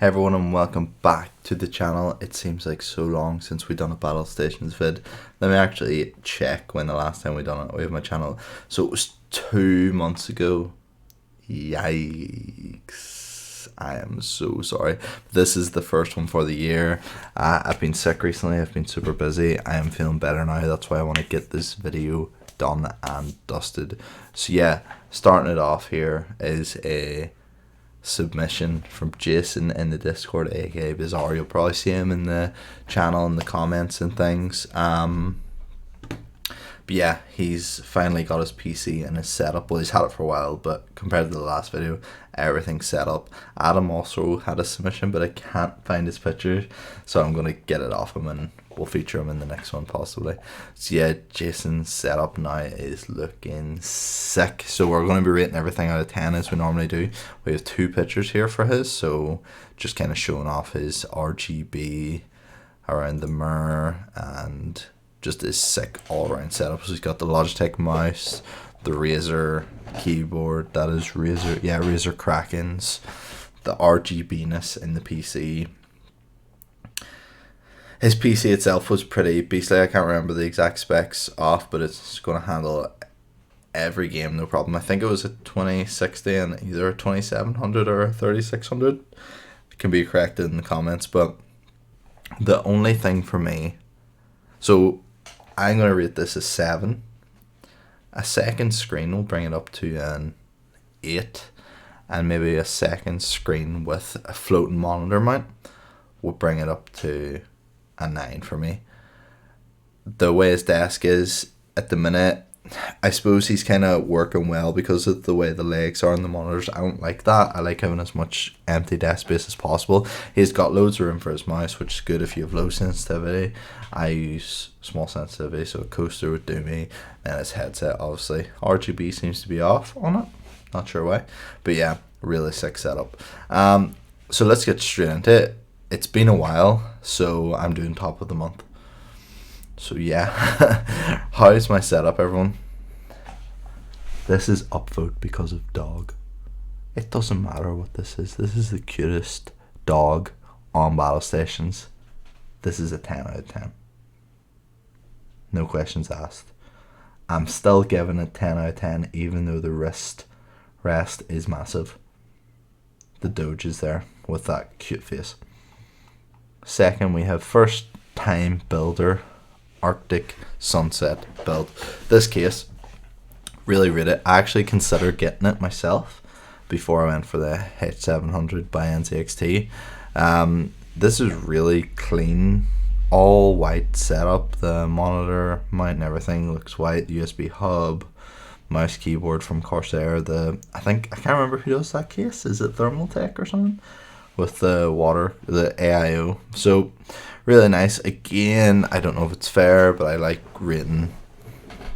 Hey everyone and welcome back to the channel. It seems like so long since we done a battle stations vid. Let me actually check when the last time we done it. We have my channel. So it was 2 months ago. Yikes. I am so sorry. This is the first one for the year. I've been sick recently. I've been super busy. I am feeling better now. That's why I want to get this video done and dusted. So yeah, starting it off here is a submission from Jason in the Discord, aka Bizarre. You'll probably see him in the channel in the comments and things. But yeah, he's finally got his PC and his setup. Well, he's had it for a while, but compared to the last video, everything's set up. Adam also had a submission, but I can't find his pictures, so I'm gonna get it off him and we'll feature him in the next one possibly. So yeah, Jason's setup now is looking sick. So we're going to be rating everything out of 10 as we normally do. We have 2 pictures here for his, so just kind of showing off his RGB around the mirror and just his sick all-around setup. So he's got the Logitech mouse, the Razer keyboard, that is Razer Krakens, the RGB-ness in the PC. His PC itself was pretty beastly. I can't remember the exact specs off, but it's going to handle every game, no problem. I think it was a 2060 and either a 2700 or a 3600. It can be corrected in the comments, but the only thing for me, so I'm going to rate this as 7. A second screen will bring it up to an 8, and maybe a second screen with a floating monitor mount will bring it up to a 9 for me. The way his desk is at the minute, I suppose he's kind of working well because of the way the legs are on the monitors. I don't like that. I like having as much empty desk space as possible. He's got loads of room for his mouse, which is good if you have low sensitivity. I use small sensitivity, so a coaster would do me. And his headset, obviously. RGB seems to be off on it. Not sure why. But yeah, really sick setup. So let's get straight into it. It's been a while, so I'm doing top of the month. So yeah, how's my setup, everyone? This is upvote because of dog. It doesn't matter what this is. This is the cutest dog on battle stations. This is a 10 out of 10. No questions asked. I'm still giving it 10 out of 10, even though the rest is massive. The Doge is there with that cute face. Second, we have first time builder Arctic Sunset build. This case, really rate it. I actually considered getting it myself before I went for the H700 by NZXT. This is really clean, all white setup. The monitor mount and everything looks white. The USB hub, mouse, keyboard from Corsair. I can't remember who does that case. Is it Thermaltake or something? With the water, the AIO. So really nice. Again, I don't know if it's fair, but I like rating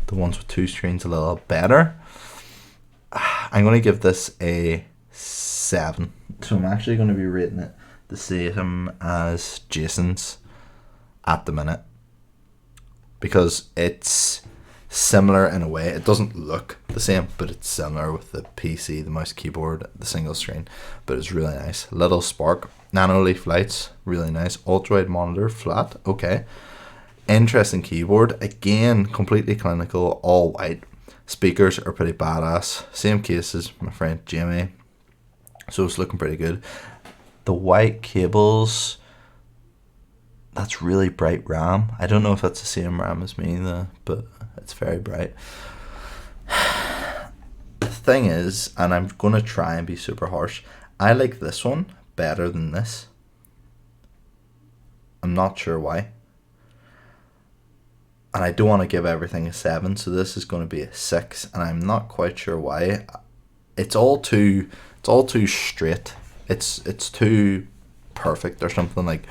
the ones with 2 screens a little better. I'm going to give this a 7. So I'm actually going to be rating it the same as Jason's at the minute, because it's similar in a way. It doesn't look the same, but it's similar with the PC, the mouse, keyboard, the single screen, but it's really nice. Little spark, nano leaf lights, really nice. Ultra wide monitor, flat, okay. Interesting keyboard, again completely clinical, all white. Speakers are pretty badass, same case as my friend Jamie, so it's looking pretty good. The white cables, that's really bright RAM. I don't know if that's the same RAM as me though, but it's very bright. The thing is, and I'm going to try and be super harsh, I like this one better than this. I'm not sure why. And I don't want to give everything a 7, so this is going to be a 6, and I'm not quite sure why. It's all too straight. It's too perfect or something, like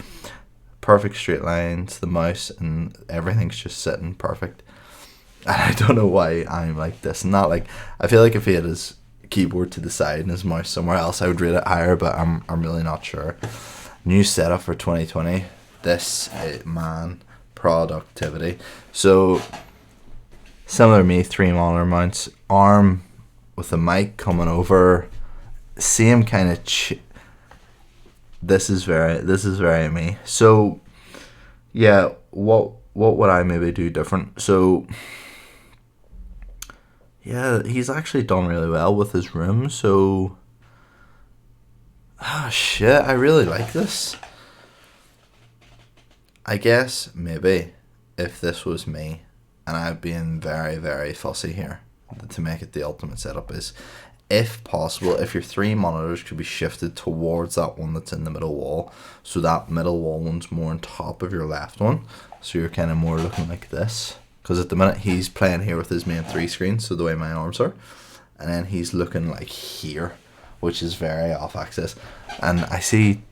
perfect straight lines, the mouse and everything's just sitting perfect. And I don't know why I'm like this. Not like, I feel like if he had his keyboard to the side and his mouse somewhere else, I would rate it higher, but I'm really not sure. New setup for 2020. This, man, productivity. So similar to me, 3 monitor mounts, arm with the mic coming over, same kind of This is very me. So yeah, what would I maybe do different? So yeah, he's actually done really well with his room. So shit, I really like this. I guess maybe if this was me, and I've been very, very fussy here to make it the ultimate setup, is if possible, if your 3 monitors could be shifted towards that one that's in the middle wall, so that middle wall one's more on top of your left one, so you're kind of more looking like this. Because at the minute he's playing here with his main 3 screens, so the way my arms are, and then he's looking like here, which is very off axis. And I see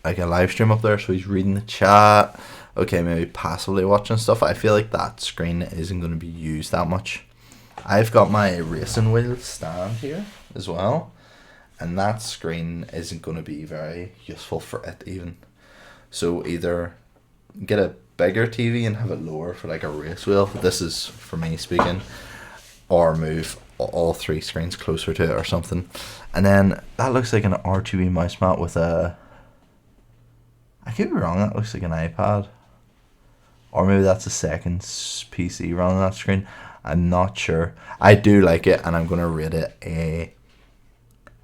like a live stream up there, so he's reading the chat. Okay, maybe passively watching stuff. I feel like that screen isn't going to be used that much. I've got my racing wheel stand here as well, and that screen isn't going to be very useful for it even. So either get a bigger TV and have it lower for like a race wheel, this is for me speaking, or move all 3 screens closer to it or something. And then that looks like an RGB mouse mat with a, I could be wrong, that looks like an iPad, or maybe that's a second PC running that screen. I'm not sure. I do like it, and I'm going to rate it a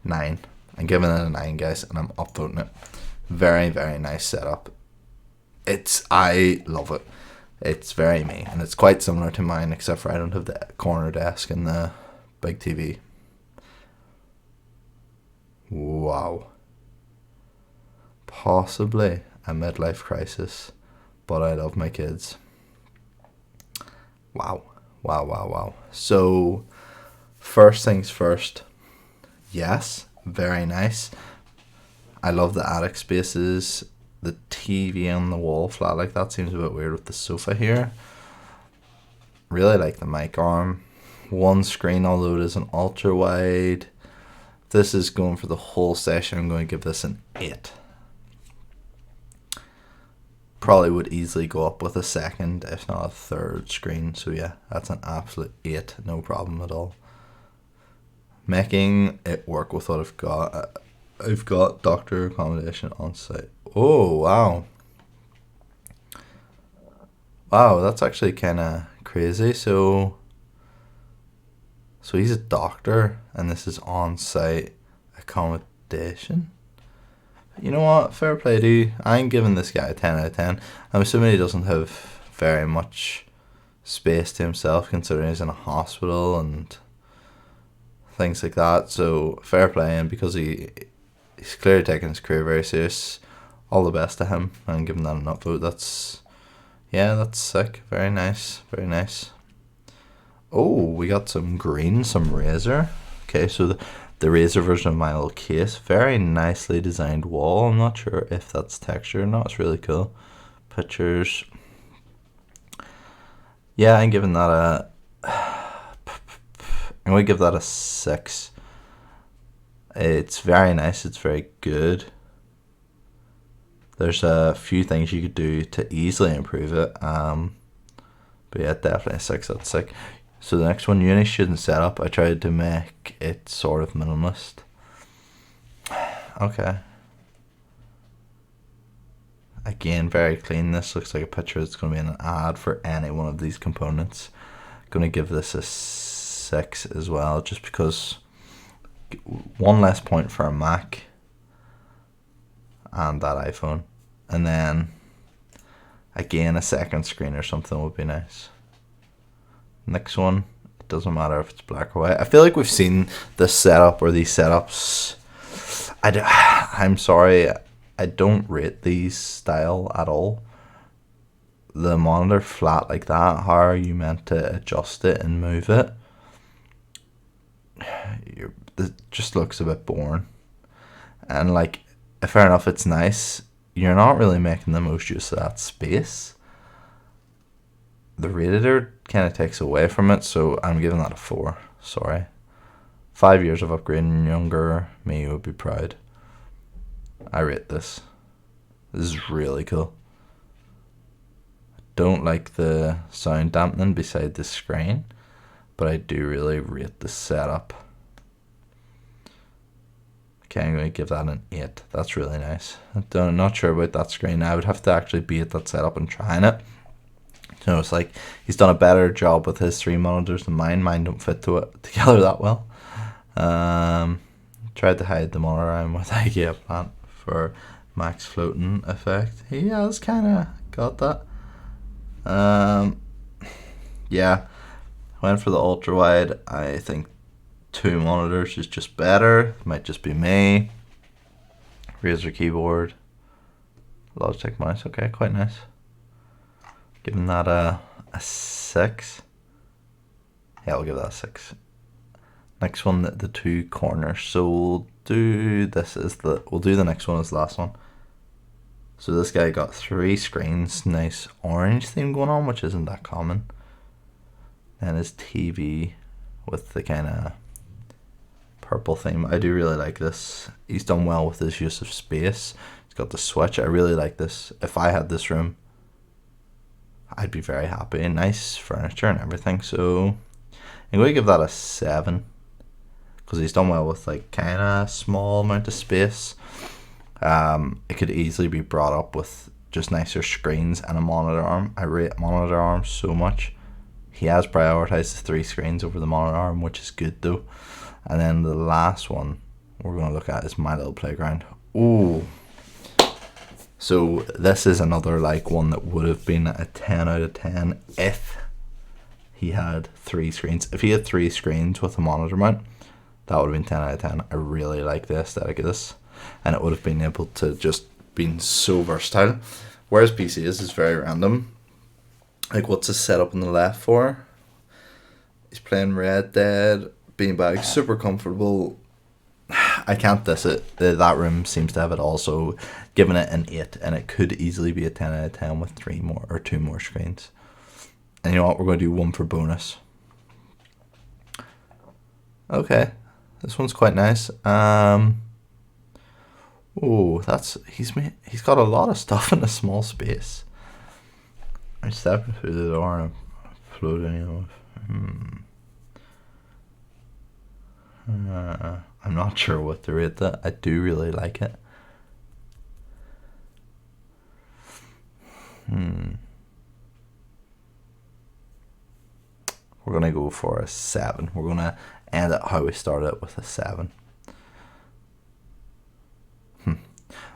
9. I'm giving it a 9, guys, and I'm upvoting it. Very, very nice setup. I love it. It's very me, and it's quite similar to mine, except for I don't have the corner desk and the big TV. Wow. Possibly a midlife crisis, but I love my kids. Wow. Wow. So, first things first, yes, very nice. I love the attic spaces. The TV on the wall flat like that seems a bit weird with the sofa here. Really like the mic arm. 1 screen, although it is an ultra wide. This is going for the whole session. I'm going to give this an 8. Probably would easily go up with a second, if not a third screen. So yeah, that's an absolute 8, no problem at all. Making it work with what I've got. I've got doctor accommodation on site. Oh wow. Wow, that's actually kind of crazy. So he's a doctor, and this is on site accommodation. You know what? Fair play to you. I'm giving this guy a 10 out of 10. I'm assuming he doesn't have very much space to himself, considering he's in a hospital and things like that. So fair play, and because he's clearly taking his career very serious, all the best to him. I'm giving that an upvote. That's sick. Very nice. Very nice. Oh, we got some green, some Razer. Okay, so the Razer version of my little case. Very nicely designed wall. I'm not sure if that's texture or not. It's really cool. Pictures. Yeah, I'm giving that I'm going to give that a 6. It's very nice. It's very good. There's a few things you could do to easily improve it. But yeah, definitely a 6. That's sick. So the next one, uni student setup. I tried to make it sort of minimalist. Okay. Again, very clean. This looks like a picture that's going to be an ad for any one of these components. Going to give this a 6 as well, just because 1 less point for a Mac and that iPhone. And then, again, a second screen or something would be nice. Next one, it doesn't matter if it's black or white. I feel like we've seen this setup or these setups. I'm sorry, I don't rate these style at all. The monitor flat like that, how are you meant to adjust it and move it? It just looks a bit boring. And like, fair enough, it's nice. You're not really making the most use of that space. The radiator kind of takes away from it, so I'm giving that a 4. Sorry. 5 years of upgrading, younger me would be proud. I rate this. This is really cool. Don't like the sound dampening beside the screen, but I do really rate the setup. Okay, I'm going to give that an 8. That's really nice. I'm not sure about that screen. I would have to actually be at that setup and trying it. So it's like he's done a better job with his 3 monitors than mine. Mine don't fit together that well. Tried to hide the monitor arm with IKEA plant for max floating effect. He has kind of got that. Yeah, went for the ultra wide. I think 2 monitors is just better. Might just be me. Razer keyboard, Logitech mouse. Okay, quite nice. Giving that a 6. Yeah, I'll give that a 6. Next one, the 2 corners. So we'll do the next one as the last one. So this guy got 3 screens, nice orange theme going on, which isn't that common. And his TV with the kind of purple theme. I do really like this. He's done well with his use of space. He's got the switch. I really like this. If I had this room, I'd be very happy. Nice furniture and everything. So I'm going to give that a 7 because he's done well with like kind of small amount of space. It could easily be brought up with just nicer screens and a monitor arm. I rate monitor arms so much. He has prioritized the 3 screens over the monitor arm, which is good though. And then the last one we're going to look at is My Little Playground. Ooh. So this is another like one that would have been a 10 out of 10 if he had 3 screens. If he had 3 screens with a monitor mount, that would have been 10 out of 10. I really like the aesthetic of this. And it would have been able to just been so versatile. Whereas PC is very random. Like what's his setup on the left for? He's playing Red Dead, beanbag, super comfortable. I can't diss it. That room seems to have it all, so giving it an 8, and it could easily be a 10 out of 10 with 2 more screens. And you know what? We're going to do one for bonus. Okay, this one's quite nice. Oh, he's got a lot of stuff in a small space. I'm stepping through the door and I'm floating. I'm not sure what to rate that. I do really like it. We're gonna go for a 7. We're gonna end it how we started with a 7.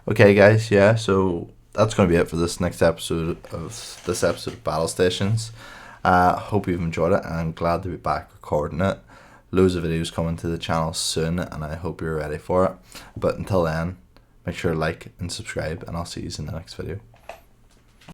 Okay, guys. Yeah. So that's gonna be it for this next episode of Battle Stations. Hope you've enjoyed it, and I'm glad to be back recording it. Loads of videos coming to the channel soon, and I hope you're ready for it. But until then, make sure to like and subscribe, and I'll see you in the next video.